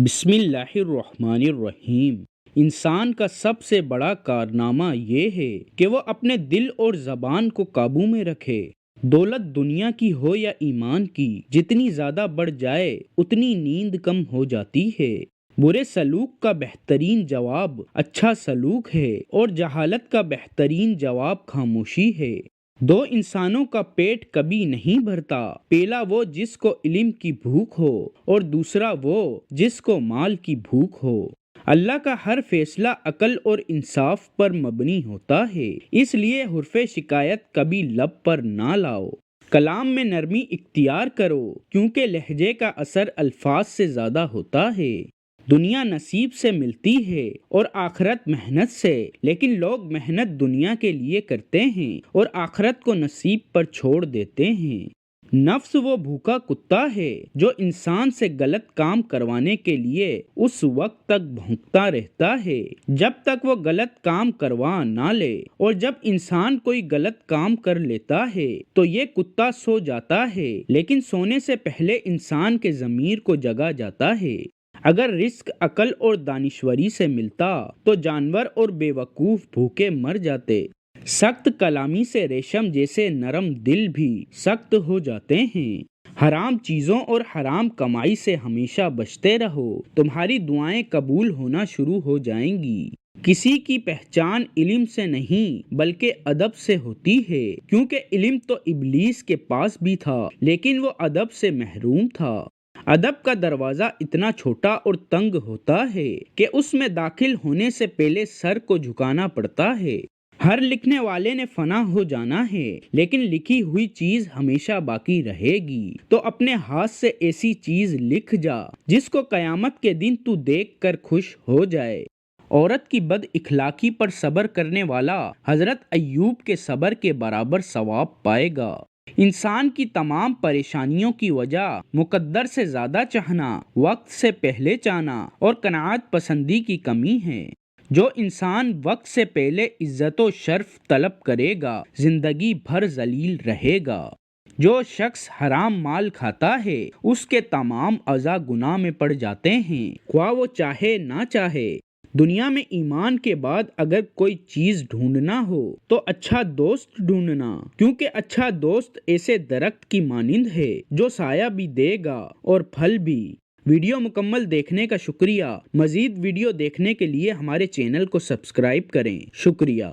بسم اللہ الرحمن الرحیم۔ انسان کا سب سے بڑا کارنامہ یہ ہے کہ وہ اپنے دل اور زبان کو قابو میں رکھے۔ دولت دنیا کی ہو یا ایمان کی، جتنی زیادہ بڑھ جائے اتنی نیند کم ہو جاتی ہے۔ برے سلوک کا بہترین جواب اچھا سلوک ہے اور جہالت کا بہترین جواب خاموشی ہے۔ دو انسانوں کا پیٹ کبھی نہیں بھرتا، پہلا وہ جس کو علم کی بھوک ہو اور دوسرا وہ جس کو مال کی بھوک ہو۔ اللہ کا ہر فیصلہ عقل اور انصاف پر مبنی ہوتا ہے، اس لیے حرف شکایت کبھی لب پر نہ لاؤ۔ کلام میں نرمی اختیار کرو، کیونکہ لہجے کا اثر الفاظ سے زیادہ ہوتا ہے۔ دنیا نصیب سے ملتی ہے اور آخرت محنت سے، لیکن لوگ محنت دنیا کے لیے کرتے ہیں اور آخرت کو نصیب پر چھوڑ دیتے ہیں۔ نفس وہ بھوکا کتا ہے جو انسان سے غلط کام کروانے کے لیے اس وقت تک بھونکتا رہتا ہے جب تک وہ غلط کام کروا نہ لے، اور جب انسان کوئی غلط کام کر لیتا ہے تو یہ کتا سو جاتا ہے، لیکن سونے سے پہلے انسان کے ضمیر کو جگا جاتا ہے۔ اگر رزق عقل اور دانشوری سے ملتا تو جانور اور بے وقوف بھوکے مر جاتے۔ سخت کلامی سے ریشم جیسے نرم دل بھی سخت ہو جاتے ہیں۔ حرام چیزوں اور حرام کمائی سے ہمیشہ بچتے رہو، تمہاری دعائیں قبول ہونا شروع ہو جائیں گی۔ کسی کی پہچان علم سے نہیں بلکہ ادب سے ہوتی ہے، کیونکہ علم تو ابلیس کے پاس بھی تھا لیکن وہ ادب سے محروم تھا۔ ادب کا دروازہ اتنا چھوٹا اور تنگ ہوتا ہے کہ اس میں داخل ہونے سے پہلے سر کو جھکانا پڑتا ہے۔ ہر لکھنے والے نے فنا ہو جانا ہے، لیکن لکھی ہوئی چیز ہمیشہ باقی رہے گی۔ تو اپنے ہاتھ سے ایسی چیز لکھ جا جس کو قیامت کے دن تو دیکھ کر خوش ہو جائے۔ عورت کی بد اخلاقی پر صبر کرنے والا حضرت ایوب کے صبر کے برابر ثواب پائے گا۔ انسان کی تمام پریشانیوں کی وجہ مقدر سے زیادہ چاہنا، وقت سے پہلے چاہنا اور قناعت پسندی کی کمی ہے۔ جو انسان وقت سے پہلے عزت و شرف طلب کرے گا زندگی بھر ذلیل رہے گا۔ جو شخص حرام مال کھاتا ہے اس کے تمام اعضاء گناہ میں پڑ جاتے ہیں، خواہ وہ چاہے نہ چاہے۔ دنیا میں ایمان کے بعد اگر کوئی چیز ڈھونڈنا ہو تو اچھا دوست ڈھونڈنا، کیونکہ اچھا دوست ایسے درخت کی مانند ہے جو سایہ بھی دے گا اور پھل بھی۔ ویڈیو مکمل دیکھنے کا شکریہ۔ مزید ویڈیو دیکھنے کے لیے ہمارے چینل کو سبسکرائب کریں۔ شکریہ۔